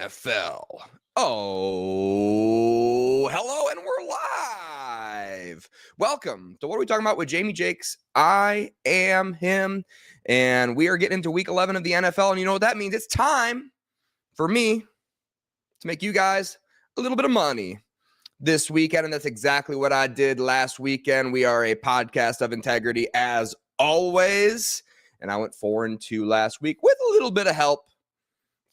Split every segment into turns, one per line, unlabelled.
NFL. Oh, hello, and we're live. Welcome to What Are We Talking About with Jamie Jakes. I am him, and we are getting into week 11 of the NFL, and you know what that means? It's time for me to make you guys a little bit of money this weekend, and that's exactly what I did last weekend. We are a podcast of integrity as always, and I went 4-2 last week with a little bit of help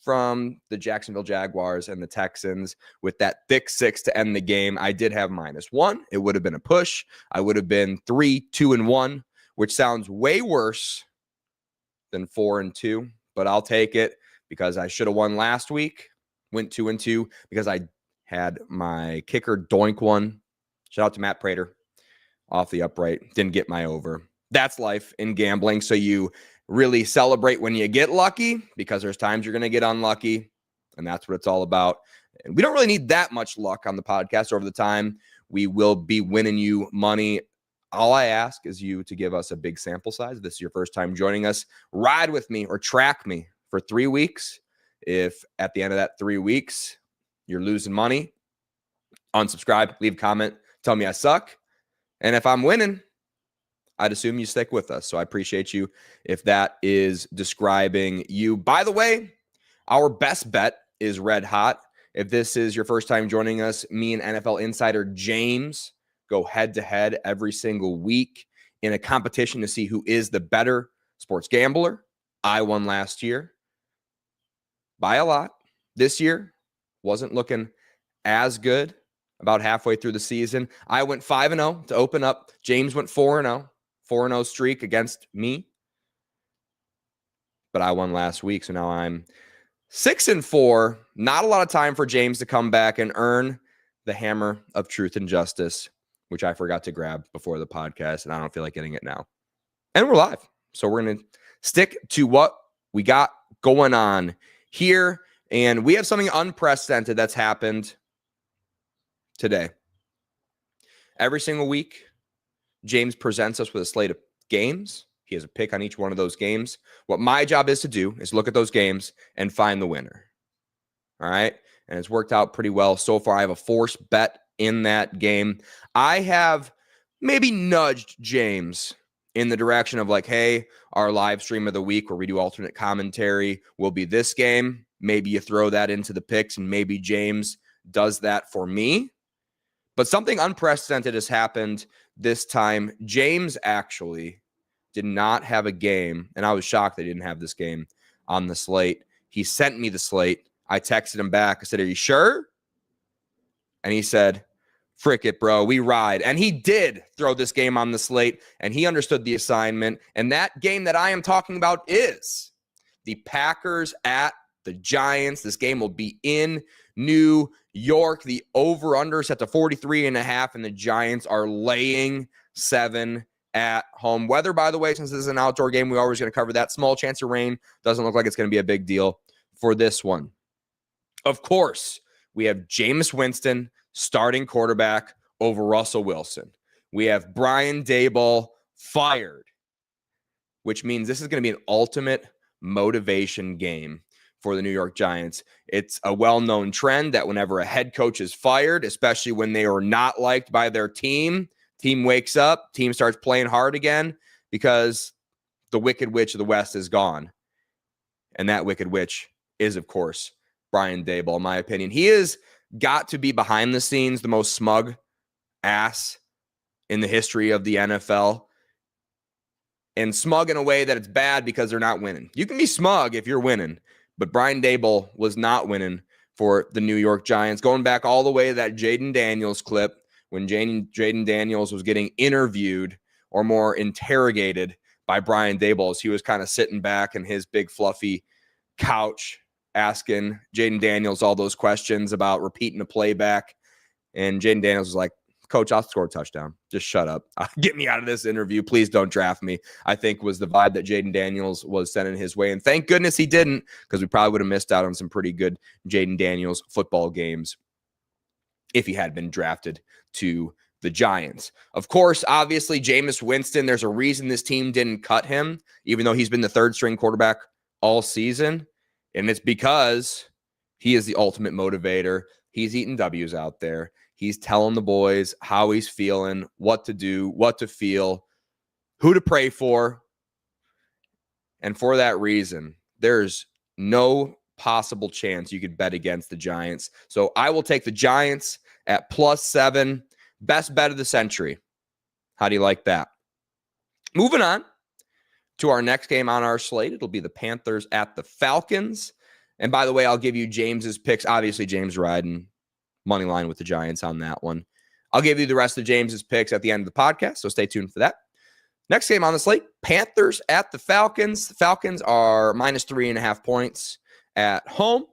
from the Jacksonville Jaguars and the Texans with that thick 6 to end the game. I did have -1. It would have been a push. I would have been 3-2-1, which sounds way worse than 4-2, but I'll take it because I should have won last week. Went 2-2 because I had my kicker doink one. Shout out to Matt Prater off the upright. Didn't get my over. That's life in gambling. So you really celebrate when you get lucky because there's times you're going to get unlucky, and that's what it's all about. And we don't really need that much luck on the podcast over the time. We will be winning you money. All I ask is you to give us a big sample size. If this is your first time joining us, ride with me or track me for 3 weeks. If at the end of that 3 weeks, you're losing money, unsubscribe, leave a comment, tell me I suck. And if I'm winning, I'd assume you stick with us. So I appreciate you if that is describing you. By the way, our best bet is red hot. If this is your first time joining us, me and NFL insider James go head-to-head every single week in a competition to see who is the better sports gambler. I won last year by a lot. This year wasn't looking as good about halfway through the season. I went 5-0 to open up. James went 4-0. 4-0 streak against me. But I won last week, so now I'm 6-4. Not a lot of time for James to come back and earn the hammer of truth and justice, which I forgot to grab before the podcast, and I don't feel like getting it now. And we're live. So we're going to stick to what we got going on here. And we have something unprecedented that's happened today. Every single week, James presents us with a slate of games. He has a pick on each one of those games. What my job is to do is look at those games and find the winner. All right? And it's worked out pretty well so far. I have a forced bet in that game. I have maybe nudged James in the direction of like, hey, our live stream of the week where we do alternate commentary will be this game. Maybe you throw that into the picks and maybe James does that for me. But something unprecedented has happened this time. James actually did not have a game, and I was shocked they didn't have this game on the slate. He sent me the slate. I texted him back. I said, are you sure? And he said, frick it, bro. We ride. And he did throw this game on the slate, and he understood the assignment. And that game that I am talking about is the Packers at the Giants. This game will be in New York. The over-under set to 43.5, and the Giants are laying 7 at home. Weather, by the way, since this is an outdoor game, we're always going to cover that. Small chance of rain. Doesn't look like it's going to be a big deal for this one. Of course, we have Jameis Winston, starting quarterback, over Russell Wilson. We have Brian Daboll fired, which means this is going to be an ultimate motivation game for the New York Giants. It's a well-known trend that whenever a head coach is fired, especially when they are not liked by their team wakes up, team starts playing hard again because the Wicked Witch of the West is gone. And that Wicked Witch is, of course, Brian Daboll, in my opinion. He has got to be behind the scenes the most smug ass in the history of the NFL. And smug in a way that it's bad because they're not winning. You can be smug if you're winning. But Brian Daboll was not winning for the New York Giants. Going back all the way to that Jaden Daniels clip when Jaden Daniels was getting interviewed or more interrogated by Brian Daboll as he was kind of sitting back in his big fluffy couch asking Jaden Daniels all those questions about repeating a playback. And Jaden Daniels was like, Coach, I'll score a touchdown. Just shut up. Get me out of this interview. Please don't draft me. I think was the vibe that Jaden Daniels was sending his way. And thank goodness he didn't, because we probably would have missed out on some pretty good Jaden Daniels football games if he had been drafted to the Giants. Of course, obviously, Jameis Winston, there's a reason this team didn't cut him, even though he's been the third string quarterback all season. And it's because He is the ultimate motivator. He's eating W's out there. He's telling the boys how he's feeling, what to do, what to feel, who to pray for. And for that reason, there's no possible chance you could bet against the Giants. So I will take the Giants at +7. Best bet of the century. How do you like that? Moving on to our next game on our slate. It'll be the Panthers at the Falcons. And by the way, I'll give you James's picks. Obviously, James riding money line with the Giants on that one. I'll give you the rest of James's picks at the end of the podcast, so stay tuned for that. Next game on the slate, Panthers at the Falcons. The Falcons are -3.5 points at home.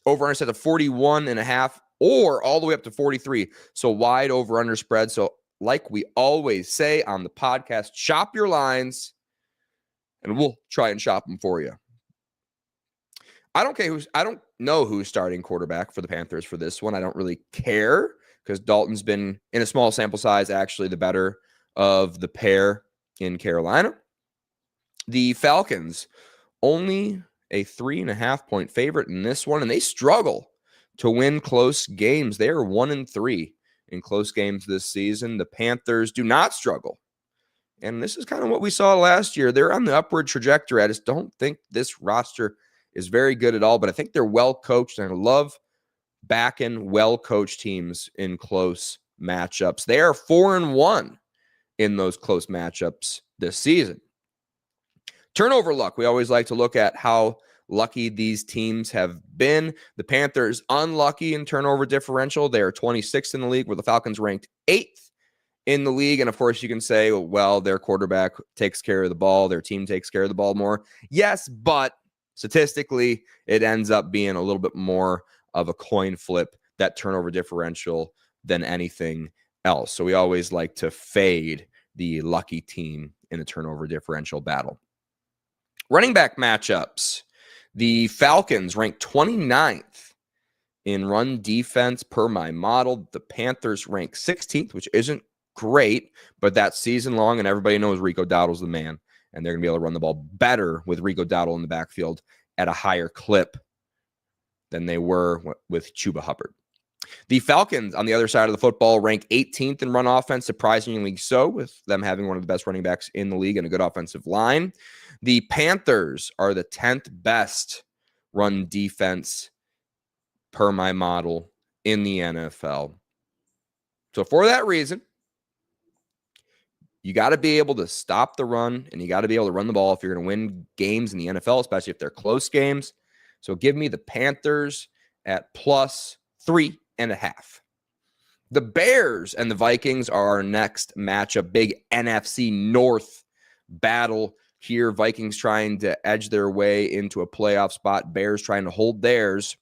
Over-under set to 41.5 or all the way up to 43. So wide over-under spread. So like we always say on the podcast, shop your lines, and we'll try and shop them for you. I don't know who's starting quarterback for the Panthers for this one. I don't really care because Dalton's been, in a small sample size, actually the better of the pair in Carolina. The Falcons, only a 3.5-point favorite in this one, and they struggle to win close games. They are 1-3 in close games this season. The Panthers do not struggle. And this is kind of what we saw last year. They're on the upward trajectory. I just don't think this roster is very good at all, but I think they're well coached, and I love backing well-coached teams in close matchups. They are 4-1 in those close matchups this season. Turnover luck. We always like to look at how lucky these teams have been. The Panthers unlucky in turnover differential. They are 26th in the league, where the Falcons ranked 8th in the league. And of course, you can say, well, their quarterback takes care of the ball. Their team takes care of the ball more. Yes, but statistically, it ends up being a little bit more of a coin flip, that turnover differential, than anything else. So we always like to fade the lucky team in a turnover differential battle. Running back matchups. The Falcons ranked 29th in run defense per my model. The Panthers ranked 16th, which isn't great, but that's season long, and everybody knows Rico Dowdle's the man, and they're going to be able to run the ball better with Rico Dowdle in the backfield at a higher clip than they were with Chuba Hubbard. The Falcons, on the other side of the football, ranked 18th in run offense, surprisingly so, with them having one of the best running backs in the league and a good offensive line. The Panthers are the 10th best run defense per my model in the NFL. So for that reason, you got to be able to stop the run, and you got to be able to run the ball if you're going to win games in the NFL, especially if they're close games. So give me the Panthers at +3.5. The Bears and the Vikings are our next matchup. Big NFC North battle here. Vikings trying to edge their way into a playoff spot. Bears trying to hold theirs.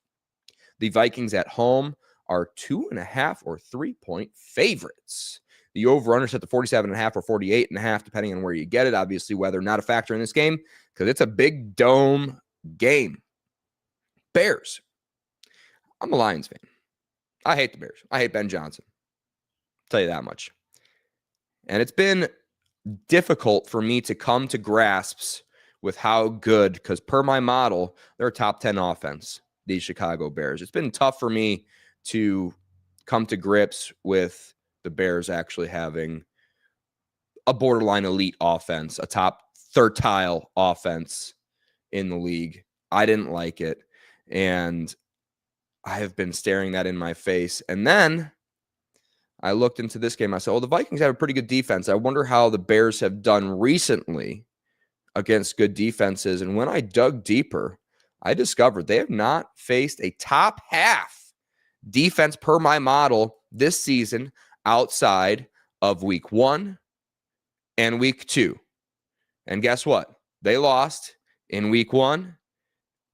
The Vikings at home are 2.5 or 3-point favorites. The over-under set to 47.5 or 48.5, depending on where you get it. Obviously, weather not a factor in this game because it's a big dome game. Bears. I'm a Lions fan. I hate the Bears. I hate Ben Johnson. I'll tell you that much. And it's been difficult for me to come to grasps with how good, because per my model, they're a top 10 offense, these Chicago Bears. It's been tough for me to come to grips with the Bears actually having a borderline elite offense, a top thirtile offense in the league. I didn't like it. And I have been staring that in my face. And then I looked into this game. I said, well, the Vikings have a pretty good defense. I wonder how the Bears have done recently against good defenses. And when I dug deeper, I discovered they have not faced a top half defense per my model this season outside of week 1 and week 2. And guess what? They lost in week 1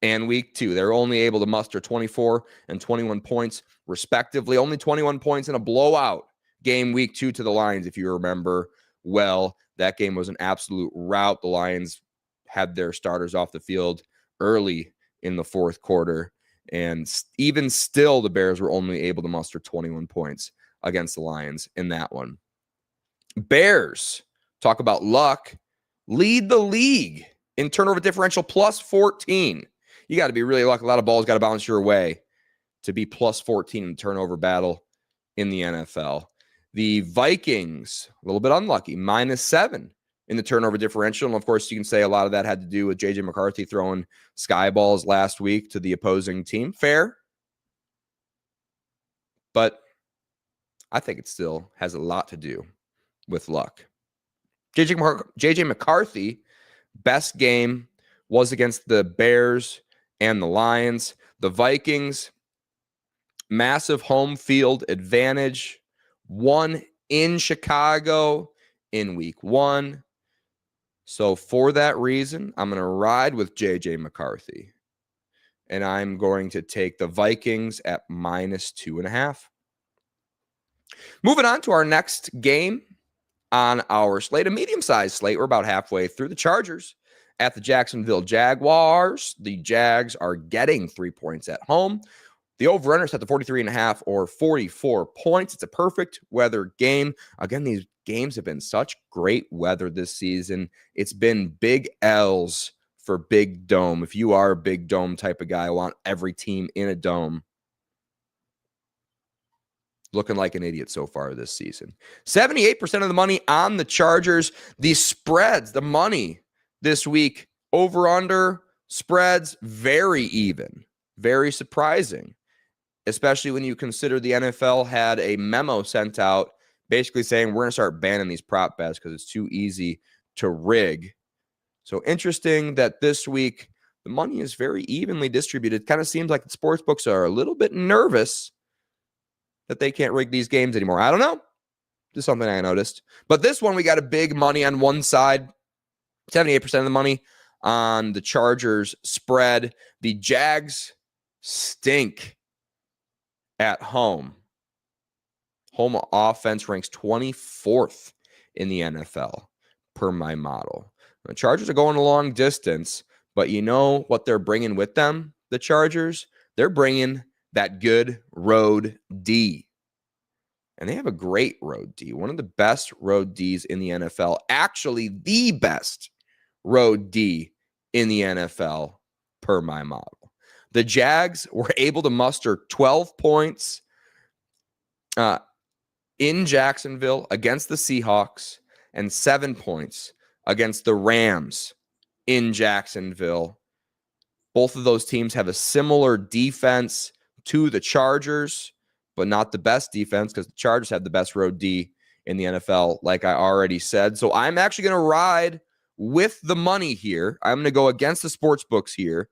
and week 2. They're only able to muster 24 and 21 points, respectively. Only 21 points in a blowout game week 2 to the Lions, if you remember well. That game was an absolute rout. The Lions had their starters off the field early in the fourth quarter. And even still, the Bears were only able to muster 21 points against the Lions in that one. Bears, talk about luck, lead the league in turnover differential +14. You got to be really lucky. A lot of balls got to bounce your way to be plus 14 in turnover battle in the NFL. The Vikings, a little bit unlucky, -7 in the turnover differential. And of course, you can say a lot of that had to do with J.J. McCarthy throwing sky balls last week to the opposing team. Fair. But I think it still has a lot to do with luck. J.J. McCarthy, best game was against the Bears and the Lions. The Vikings, massive home field advantage, won in Chicago in week 1. So for that reason, I'm going to ride with J.J. McCarthy. And I'm going to take the Vikings at -2.5. Moving on to our next game on our slate, a medium-sized slate. We're about halfway through. The Chargers at the Jacksonville Jaguars. The Jags are getting 3 points at home. The over-under is at the 43.5 or 44 points. It's a perfect weather game. Again, these games have been such great weather this season. It's been big L's for Big Dome. If you are a Big Dome type of guy, I want every team in a dome. Looking like an idiot so far this season. 78% of the money on the Chargers. The spreads, the money this week, over-under spreads, very even. Very surprising, especially when you consider the NFL had a memo sent out basically saying we're going to start banning these prop bets because it's too easy to rig. So interesting that this week the money is very evenly distributed. Kind of seems like the sports books are a little bit nervous that they can't rig these games anymore. I don't know. Just something I noticed. But this one, we got a big money on one side. 78% of the money on the Chargers spread. The Jags stink at home. Home offense ranks 24th in the NFL per my model. The Chargers are going a long distance, but you know what they're bringing with them, the Chargers? They're bringing that good road D. And they have a great road D, one of the best road Ds in the NFL, actually the best road D in the NFL per my model. The Jags were able to muster 12 points in Jacksonville against the Seahawks and 7 points against the Rams in Jacksonville. Both of those teams have a similar defense to the Chargers, but not the best defense because the Chargers have the best road D in the NFL, like I already said. So I'm actually going to ride with the money here. I'm going to go against the sports books here,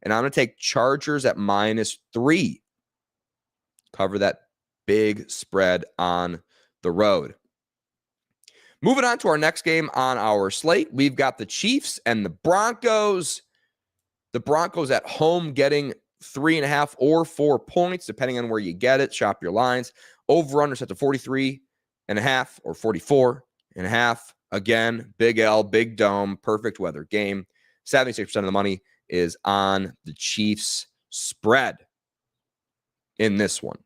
and I'm going to take Chargers at -3. Cover that big spread on the road. Moving on to our next game on our slate, we've got the Chiefs and the Broncos. The Broncos at home getting 3.5 or 4 points, depending on where you get it. Shop your lines. Over-under set to 43.5 or 44.5. Again, big L, big dome, perfect weather game. 76% of the money is on the Chiefs spread in this one.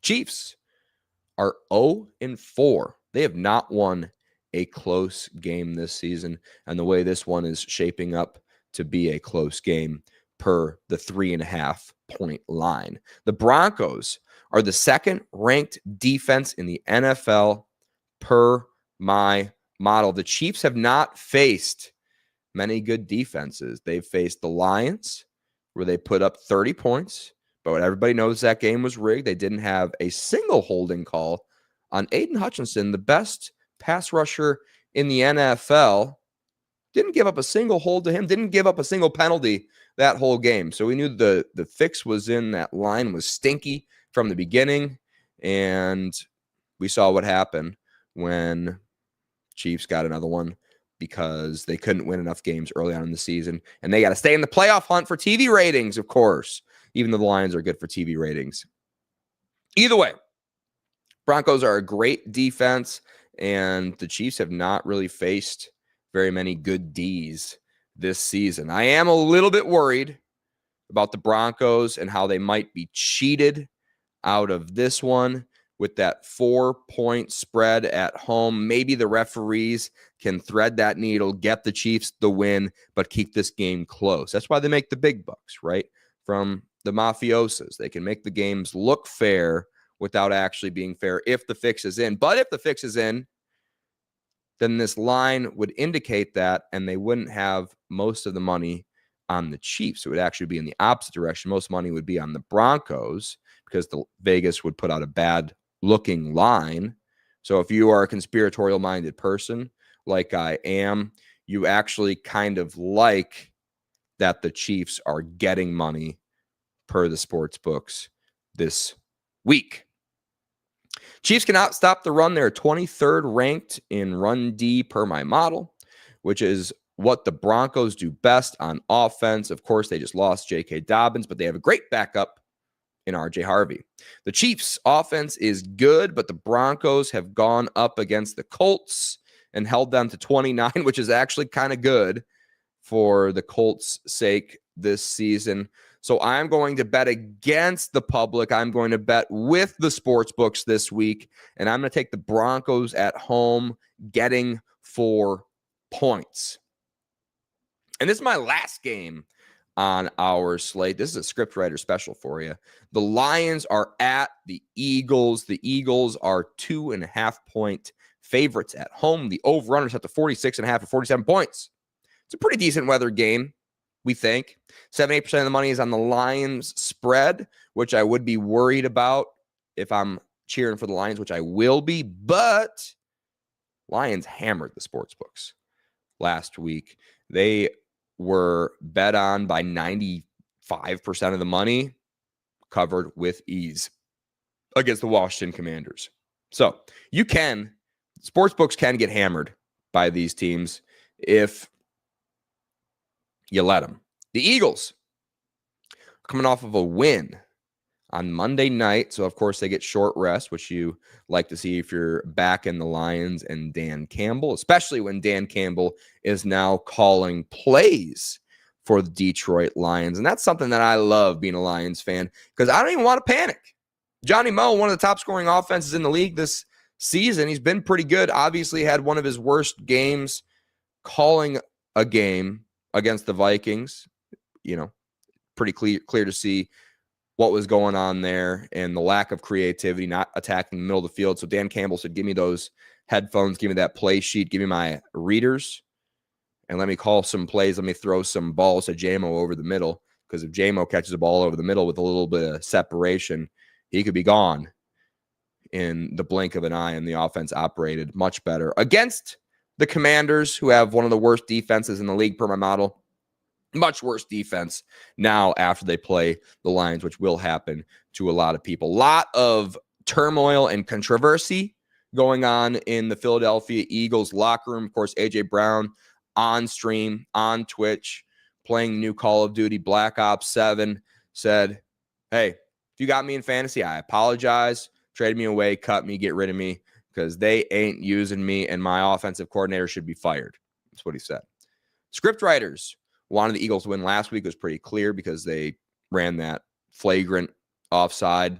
Chiefs are 0-4. They have not won a close game this season, and the way this one is shaping up to be a close game per the 3.5 point line. The Broncos are the second ranked defense in the NFL per my model. The Chiefs have not faced many good defenses. They've faced the Lions, where they put up 30 points, but everybody knows that game was rigged. They didn't have a single holding call on Aiden Hutchinson, the best pass rusher in the NFL. Didn't give up a single hold to him, didn't give up a single penalty that whole game. So we knew the fix was in. That line was stinky from the beginning, and we saw what happened when Chiefs got another one because they couldn't win enough games early on in the season, and they got to stay in the playoff hunt for TV ratings, of course, even though the Lions are good for TV ratings. Either way, Broncos are a great defense, and the Chiefs have not really faced very many good Ds this season. I am a little bit worried about the Broncos and how they might be cheated out of this one with that 4-point spread at home. Maybe the referees can thread that needle, get the Chiefs the win, but keep this game close. That's why they make the big bucks, right? From the mafiosos. They can make the games look fair without actually being fair if the fix is in. But if the fix is in, then this line would indicate that, and they wouldn't have most of the money on the Chiefs. It would actually be in the opposite direction. Most money would be on the Broncos because the Vegas would put out a bad looking line. So if you are a conspiratorial minded person like I am, you actually kind of like that the Chiefs are getting money per the sports books this week. Chiefs cannot stop the run. They're 23rd ranked in run D per my model, which is what the Broncos do best on offense. Of course, they just lost J.K. Dobbins, but they have a great backup in R.J. Harvey. The Chiefs' offense is good, but the Broncos have gone up against the Colts and held them to 29, which is actually kind of good for the Colts' sake this season. So I'm going to bet against the public. I'm going to bet with the sports books this week, and I'm going to take the Broncos at home getting 4 points. And this is my last game on our slate. This is a scriptwriter special for you. The Lions are at the Eagles. The Eagles are 2.5-point favorites at home. The over-runners at the 46.5 or 47 points. It's a pretty decent weather game, we think. 78% of the money is on the Lions spread, which I would be worried about if I'm cheering for the Lions, which I will be. But Lions hammered the sports books last week. They were bet on by 95% of the money, covered with ease against the Washington Commanders. So sports books can get hammered by these teams if you let them. The Eagles coming off of a win on Monday night. So, of course, they get short rest, which you like to see if you're back in the Lions and Dan Campbell, especially when Dan Campbell is now calling plays for the Detroit Lions. And that's something that I love being a Lions fan because I don't even want to panic. Johnny Mo, one of the top scoring offenses in the league this season. He's been pretty good. Obviously had one of his worst games calling a game against the Vikings. Pretty clear to see what was going on there and the lack of creativity, not attacking the middle of the field. So Dan Campbell said, give me those headphones, give me that play sheet, give me my readers, and let me call some plays. Let me throw some balls to J-Mo over the middle, because if J-Mo catches a ball over the middle with a little bit of separation, he could be gone in the blink of an eye, and the offense operated much better against the Commanders, who have one of the worst defenses in the league per my model. Much worse defense now after they play the Lions, which will happen to a lot of people. A lot of turmoil and controversy going on in the Philadelphia Eagles locker room. Of course, A.J. Brown on stream, on Twitch, playing new Call of Duty Black Ops 7, said, hey, if you got me in fantasy, I apologize. Trade me away, cut me, get rid of me, because they ain't using me, and my offensive coordinator should be fired. That's what he said. Script writers wanted the Eagles to win last week. It was pretty clear because they ran that flagrant offside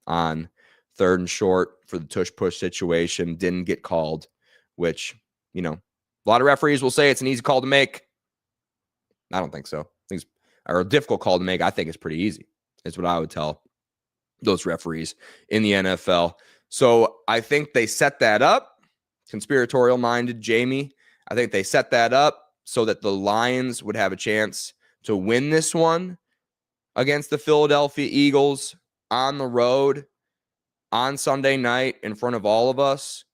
on 3rd and short for the tush-push situation. Didn't get called, which, a lot of referees will say it's an easy call to make. I don't think so. I think it's a difficult call to make. I think it's pretty easy. Is what I would tell those referees in the NFL. So I think they set that up. Conspiratorial-minded Jamie. I think they set that up so that the Lions would have a chance to win this one against the Philadelphia Eagles on the road on Sunday night in front of all of us,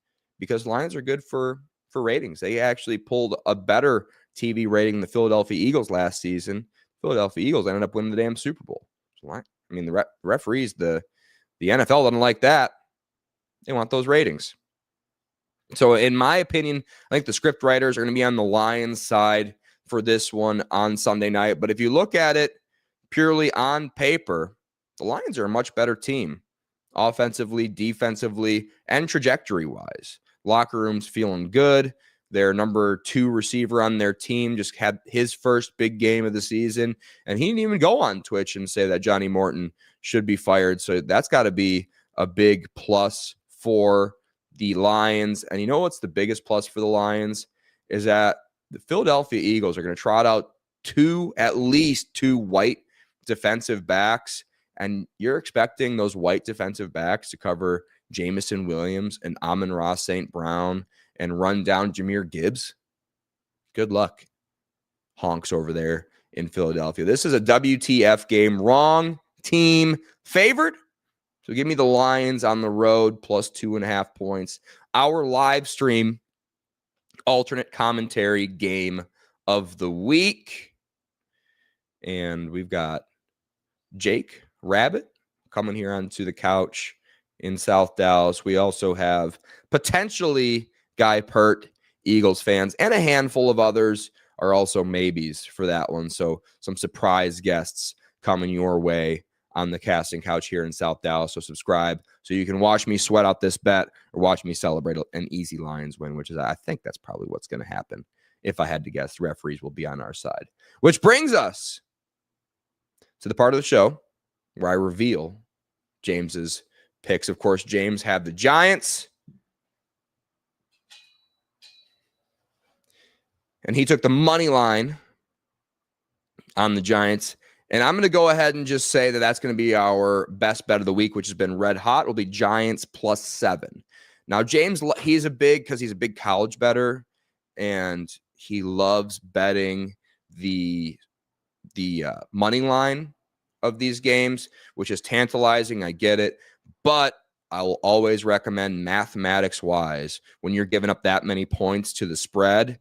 because Lions are good for ratings. They actually pulled a better TV rating than the Philadelphia Eagles last season. Philadelphia Eagles ended up winning the damn Super Bowl. So the referees, the NFL doesn't like that. They want those ratings. So in my opinion, I think the script writers are going to be on the Lions side for this one on Sunday night. But if you look at it purely on paper, the Lions are a much better team offensively, defensively, and trajectory-wise. Locker room's feeling good. Their number 2 receiver on their team just had his first big game of the season, and he didn't even go on Twitch and say that Johnny Morton should be fired. So that's got to be a big plus for the Lions. And you know what's the biggest plus for the Lions is that the Philadelphia Eagles are going to trot out at least two white defensive backs, and you're expecting those white defensive backs to cover Jameson Williams and Amon-Ra St. Brown and run down Jahmyr Gibbs. Good luck, honks over there in Philadelphia. This is a WTF game. Wrong team favored. So give me the Lions on the road plus 2.5 points. Our live stream alternate commentary game of the week. And we've got Jake Rabbit coming here onto the couch in South Dallas. We also have potentially Guy Pert, Eagles fans, and a handful of others are also maybes for that one. So some surprise guests coming your way on the casting couch here in South Dallas. So subscribe so you can watch me sweat out this bet or watch me celebrate an easy Lions win, which is, I think that's probably what's going to happen. If I had to guess, the referees will be on our side. Which brings us to the part of the show where I reveal James's picks. Of course, James had the Giants. And he took the money line on the Giants. And I'm going to go ahead and just say that that's going to be our best bet of the week, which has been red hot. Will be Giants plus 7. Now, James, he's a big college bettor, and he loves betting the money line of these games, which is tantalizing. I get it. But I will always recommend mathematics-wise, when you're giving up that many points to the spread,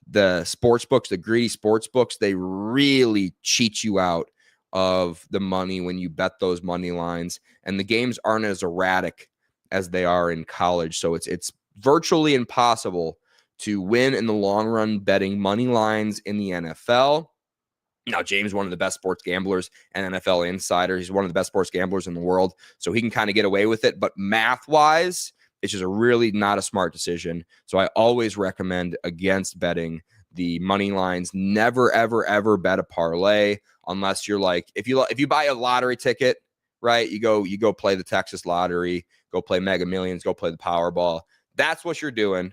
the sports books, the greedy sports books, they really cheat you out of the money when you bet those money lines. And the games aren't as erratic as they are in college. So it's virtually impossible to win in the long run betting money lines in the NFL. Now, James is one of the best sports gamblers and NFL insider. He's one of the best sports gamblers in the world. So he can kind of get away with it. But math-wise, it's just a really not a smart decision. So I always recommend against betting the money lines. Never, ever, ever bet a parlay unless you're like, if you buy a lottery ticket, right? You go play the Texas lottery, go play Mega Millions, go play the Powerball. That's what you're doing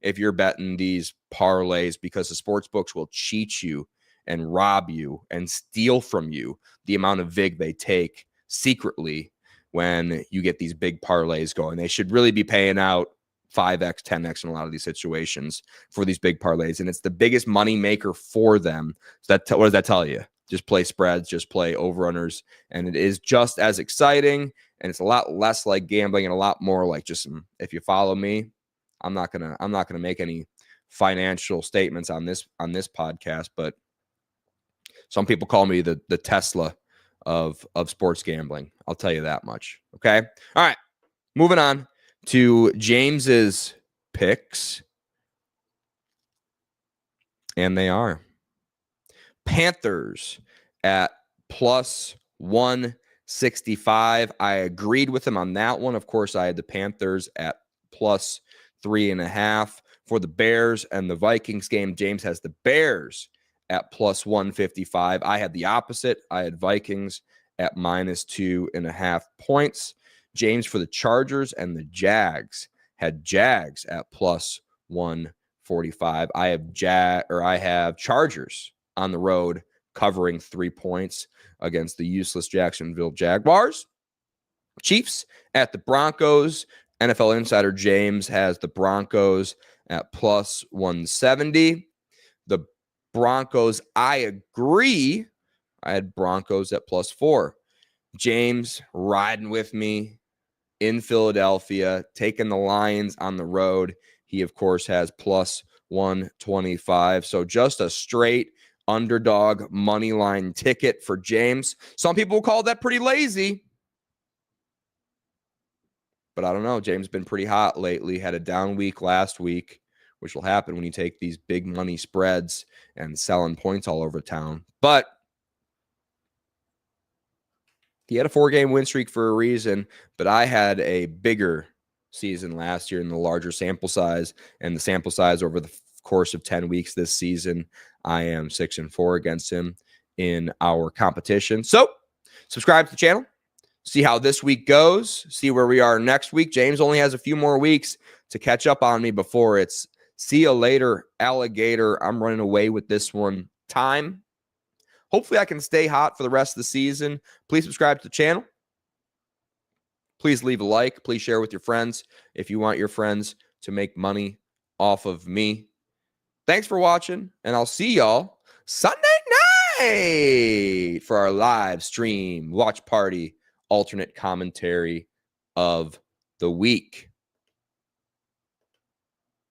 if you're betting these parlays, because the sports books will cheat you and rob you and steal from you the amount of vig they take secretly when you get these big parlays going. They should really be paying out 5x, 10x in a lot of these situations for these big parlays. And it's the biggest money maker for them. So what does that tell you? Just play spreads, just play overrunners. And it is just as exciting. And it's a lot less like gambling and a lot more like just, if you follow me, I'm not gonna make any financial statements on this podcast, but some people call me the Tesla of sports gambling. I'll tell you that much. Okay. All right. Moving on to James's picks. And they are Panthers at plus 165. I agreed with him on that one. Of course, I had the Panthers at plus 3.5. For the Bears and the Vikings game, James has the Bears at plus 155. I had the opposite. I had Vikings at minus 2.5 points. James for the Chargers and the Jags had Jags at plus 145. I have Chargers on the road covering 3 points against the useless Jacksonville Jaguars. Chiefs at the Broncos. NFL Insider James has the Broncos at plus 170. The Broncos, I agree. I had Broncos at plus 4. James riding with me in Philadelphia, taking the Lions on the road. He, of course, has plus 125. So just a straight underdog money line ticket for James. Some people will call that pretty lazy. But I don't know. James has been pretty hot lately. Had a down week last week, which will happen when you take these big money spreads and selling points all over town. But he had a 4-game win streak for a reason, but I had a bigger season last year in the larger sample size, and the sample size over the course of 10 weeks this season, I am 6-4 against him in our competition. So subscribe to the channel. See how this week goes. See where we are next week. James only has a few more weeks to catch up on me before it's see you later, alligator. I'm running away with this one time. hopefully I can stay hot for the rest of the season. Please subscribe to the channel. Please leave a like. Please share with your friends if you want your friends to make money off of me. Thanks for watching, and I'll see y'all Sunday night for our live stream watch party alternate commentary of the week.